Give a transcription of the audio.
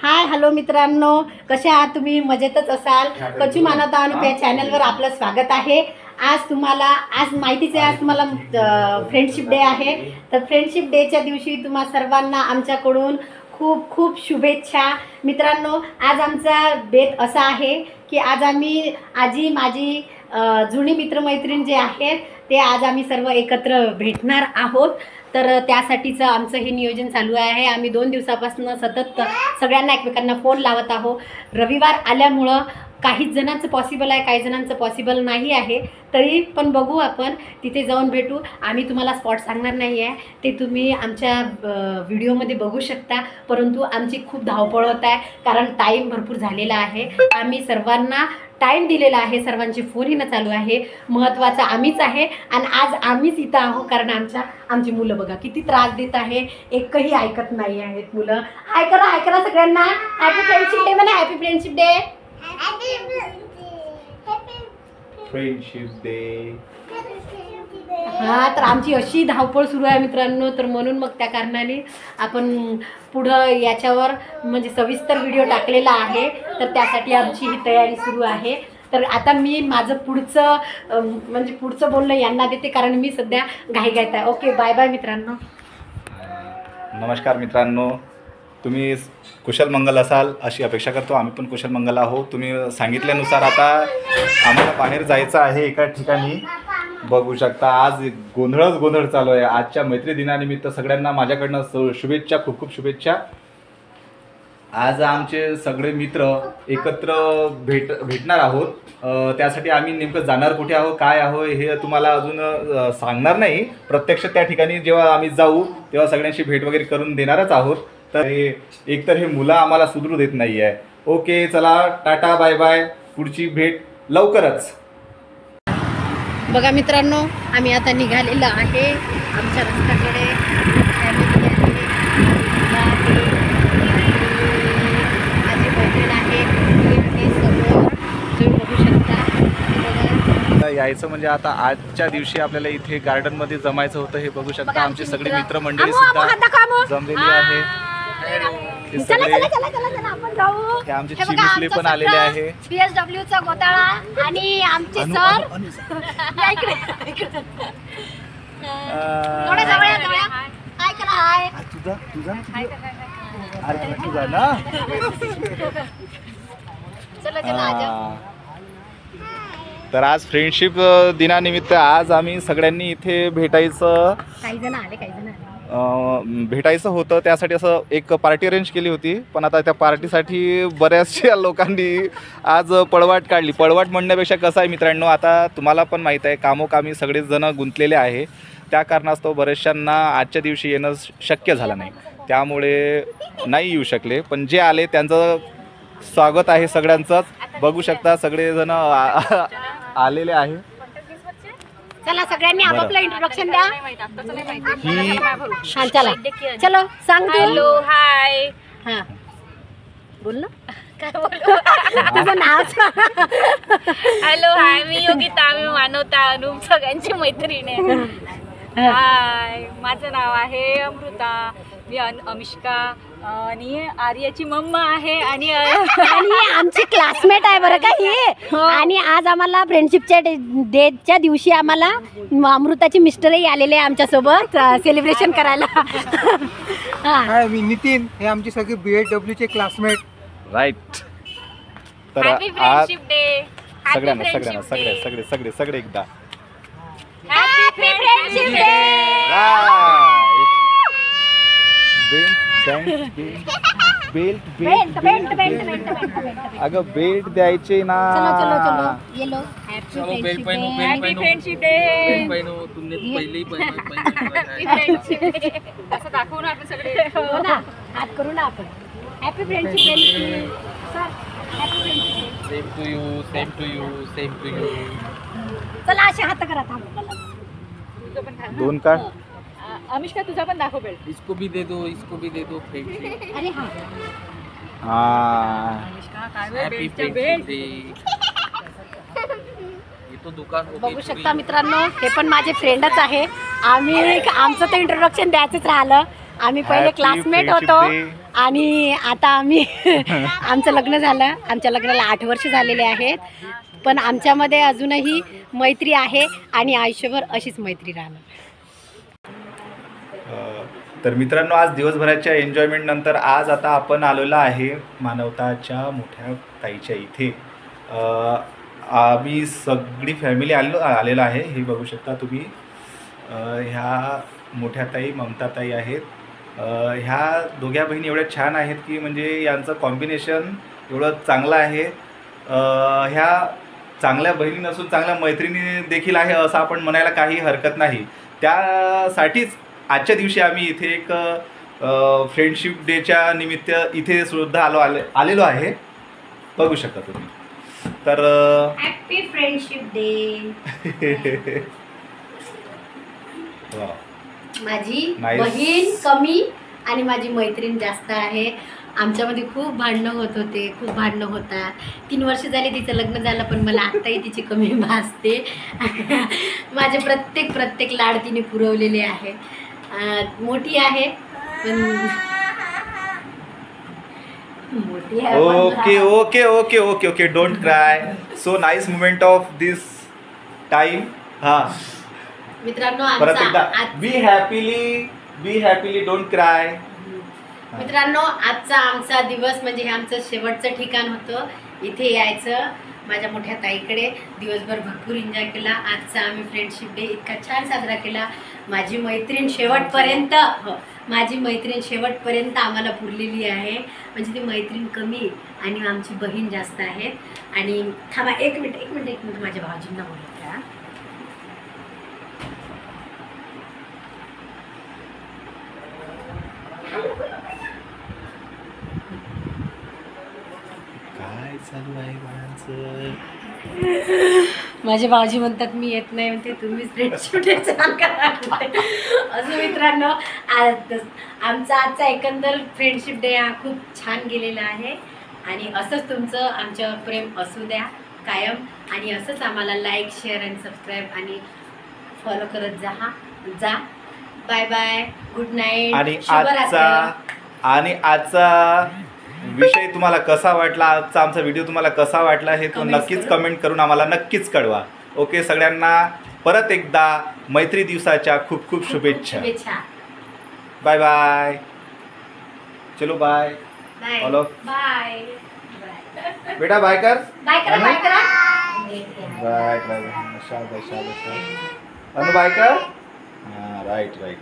Hi hello मित्रांनो, कसे आहात तुम्ही? मजेतच असाल. कच्ची मानवता अनुप या चॅनलवर आपलं स्वागत आहे. आज माहितीच आहे, आज तुम्हाला फ्रेंडशिप डे आहे. तर फ्रेंडशिप डेच्या दिवशी तुम्हा सर्वांना आमच्याकडून खूप खूप शुभेच्छा. मित्रांनो, आज आमचा बेत असा आहे की आज माझी जुनी मित्रमैत्रीण जे आहेत ते आज आम्ही सर्व एकत्र भेटणार आहोत. तर त्यासाठीचं आमचं हे नियोजन चालू आहे. आम्ही 2 दिवसापासून सतत सगळ्यांना एकमेकांना फोन लावत आहोत. रविवार आल्यामुळं काही जणांचं पॉसिबल आहे, काही जणांचं पॉसिबल नाही आहे. तरी पण बघू, आपण तिथे जाऊन भेटू. आम्ही तुम्हाला स्पॉट सांगणार नाही आहे, ते तुम्ही आमच्या व्हिडिओमध्ये बघू शकता. परंतु आमची खूप धावपळ होत आहे, कारण टाईम भरपूर झालेला आहे. आम्ही सर्वांना टाईम दिलेला आहे, सर्वांचे फोनही न चालू आहे. महत्त्वाचं आम्हीच आहे आणि आज आम्हीच इथं आहोत, कारण आमची मुलं बघा किती त्रास देत आहे. एकही ऐकत नाही आहेत मुलं. हाय करा सगळ्यांना. हॅपी फ्रेंडशिप डे म्हणा. Happy friendship day. Friendship day. हा, तर आमची अशी धावपळ सुरू आहे मित्रांनो. तर म्हणून मग त्या कारणाने आपण पुढं याच्यावर म्हणजे सविस्तर व्हिडिओ टाकलेला आहे. तर त्यासाठी आमची ही तयारी सुरू आहे. तर आता मी माझं पुढचं बोलणं यांना देते, कारण मी सध्या घाईघाईत आहे. ओके, बाय बाय मित्रांनो. नमस्कार मित्रांनो, तुम्ही कुशल मंगल असाल अशी अपेक्षा करतो. आम्ही पण कुशल मंगल आहोत. तुम्ही सांगितल्यानुसार आता आम्हाला बाहेर जायचं आहे एका ठिकाणी. बघू शकता आज गोंधळ चालू आहे. आजच्या मैत्री दिनानिमित्त सगळ्यांना माझ्याकडनं शुभेच्छा, खूप खूप शुभेच्छा. आज आमचे सगळे मित्र एकत्र भेटणार आहोत. त्यासाठी आम्ही नेमकं जाणार कुठे आहोत, काय आहोत हे तुम्हाला अजून सांगणार नाही. प्रत्यक्ष त्या ठिकाणी जेव्हा आम्ही जाऊ तेव्हा सगळ्यांशी भेट वगैरे करून देणारच आहोत. तर एकतर हे मुलं आम्हाला सुधरू देत नाही आहे. ओके, चला, टाटा, बाय बाय. पुढची भेट लवकरच. बघा मित्रांनो, आम्ही आता निघालेलो आहे आमच्या रस्त्याकडे. माझी मैत्रीण आहे, समोर तुम्ही बघू शकता. यायचं म्हणजे आता आजच्या दिवशी आपल्याला इथे गार्डनमध्ये जमायचं होतं. हे बघू शकता, आमची सगळी मित्रमंडळी सुद्धा जमलेली आहे. आमचे चिमुकले पण आलेले आहे. PSWचा घोटाळा आणि आमचे सर तुझा ना. तर आज फ्रेंडशिप दिनानिमित्त आज आम्ही सगळ्यांनी इथे भेटायचं होतं. त्यासाठी असं एक पार्टी अरेंज केली होती. पण आता त्या पार्टीसाठी बऱ्याचशा लोकांनी आज पळवाट काढली. पळवाट म्हणण्यापेक्षा कसं आहे मित्रांनो, आता तुम्हाला पण माहीत आहे, कामोकामी सगळेजण गुंतलेले आहे. त्या कारणास्तव बऱ्याचशांना आजच्या दिवशी येणं शक्य झालं नाही, त्यामुळे नाही येऊ शकले. पण जे आले त्यांचं स्वागत आहे सगळ्यांचंच. बघू शकता सगळेजण आलेले आहे. चला, सगळ्यांनी आपापलं इंट्रोडक्शन द्या. चलो सांग. हॅलो, हाय. हां, बोल ना. काय बोलू? तुझं नाव. हॅलो, हाय. मी योगिता. मी मानवता अनुप सगळ्यांची मैत्रीण आहे. हाय, माझं नाव आहे अमृता. मी अमिष्का आणि आर्याची मम्मा आहे आणि आमची क्लासमेट आहे बरं का ही. आणि आज आम्हाला फ्रेंडशिपच्या डेच्या दिवशी आम्हाला अमृताचे मिस्टरही आलेले आहे आमच्यासोबत सेलिब्रेशन करायला. हाय, मी नितीन. हे आमची सगळी BSW चे क्लासमेट. राईट. तर हॅपी फ्रेंडशिप डे. सगळ्यांना सगळे एकदा हॅपी फ्रेंडशिप डे. अगं बेल्ट द्यायचे ना. चलो येलो. Happy friendship day. असं दाखवू ना आपण सगळे. हो ना, हात करू ना आपण. Happy friendship day. Same to you. चला, असे हात करा. दोन काढ. अमिष्का, तुझा पण दाखव बेल्ट. इसको भी दे दो फ्रेंडशिप. अरे हाँ. अमिष्का, काय हैप्पी बेल्ट. Friendship day. ये तो दुकान हो बघू शकता मित्रांनो, हे पण माझे फ्रेंडच आहे. आमचं तर इंट्रोडक्शन द्यायचंच राहिलं. आम्ही पहिले Happy क्लासमेट Friendship होतो Day. आणि आता आम्ही आमचं लग्न झालं. आमच्या लग्नाला 8 वर्ष झालेले आहेत, पण आमच्यामध्ये अजूनही मैत्री आहे आणि आयुष्यभर अशीच मैत्री राहणार. तर मित्रांनो, आज दिवसभराच्या एन्जॉयमेंट नंतर आज आता आपण आलेलो आहे मानवताच्या मोठ्या ताईच्या इथे. आम्ही सगळी फॅमिली आलेलो आहे. हे बघू शकता तुम्ही. ह्या मोठ्या ताई ममता ताई आहेत. ह्या दोघ्या बहिणी एवढ्या छान आहेत की म्हणजे यांचं कॉम्बिनेशन एवढं चांगलं आहे. ह्या चांगल्या बहिणी नसून चांगल्या मैत्रिणी देखील आहे असं आपण म्हणायला काही हरकत नाही. त्यासाठीच आजच्या दिवशी आम्ही इथे एक फ्रेंडशिप डेच्या निमित्त इथे सुद्धा आलेलो आहे. बघू शकता तुम्ही. तर हॅपी फ्रेंडशिप डे. वा, माझी Nice. बहीण कमी आणि माझी मैत्रीण जास्त आहे. आमच्यामध्ये खूप भांडणं होत होते, खूप भांडणं होतात. 3 वर्ष झाली तिचं लग्न झालं, पण मला आत्ताही तिची कमी भासते. माझे प्रत्येक लाड तिने पुरवलेले आहे. मोठी आहे पण मोठी आहे पण okay okay okay okay okay don't cry. So nice moment of this time. हां, मित्रांनो परत एकदा आजचा बी हॅपीली डोंट क्राय. मित्रांनो आजचा आमचा दिवस म्हणजे हे आमचं शेवटचं ठिकाण होतं. इथे यायचं माझ्या मोठ्या ताईकडे. दिवसभर भरपूर एन्जॉय केला. आजचा आम्ही फ्रेंडशिप डे इतका छान साजरा केला. माझी मैत्रीण शेवटपर्यंत आम्हाला पुरलेली आहे. म्हणजे ती मैत्रीण कमी आणि आमची बहीण जास्त आहे. आणि थांबा एक मिनिट माझ्या भाऊजींना बोलत आहे. काय चालू आहे बाळांचं? माझे भाऊजी म्हणतात मी येत नाही, म्हणते तुम्हीच फ्रेंडशिप डे छान करा. असं मित्रांनो आमचा आजचा एकंदर फ्रेंडशिप डे हा खूप छान गेलेला आहे. आणि असंच तुमचं आमच्यावर प्रेम असू द्या कायम. आणि असंच आम्हाला लाईक शेअर आणि सबस्क्राईब आणि फॉलो करत जा. Bye bye, good night. आणि आजचा विषय तुम्हाला कसा वाटला, आजचा आमचा व्हिडिओ तुम्हाला कसा वाटला हे तुम्ही Comments नक्कीच करा. कमेंट करून आम्हाला नक्कीच कळवा. ओके, सगळ्यांना परत एकदा मैत्री दिवसाच्या खूप खूप शुभेच्छा. Bye bye. चलो बाय. Bye hello. बाय बेटा बाय कर. बाय करा बाय करा. Right right. शाबाश शाबाश. अनु बाय कर. हां, राईट राईट.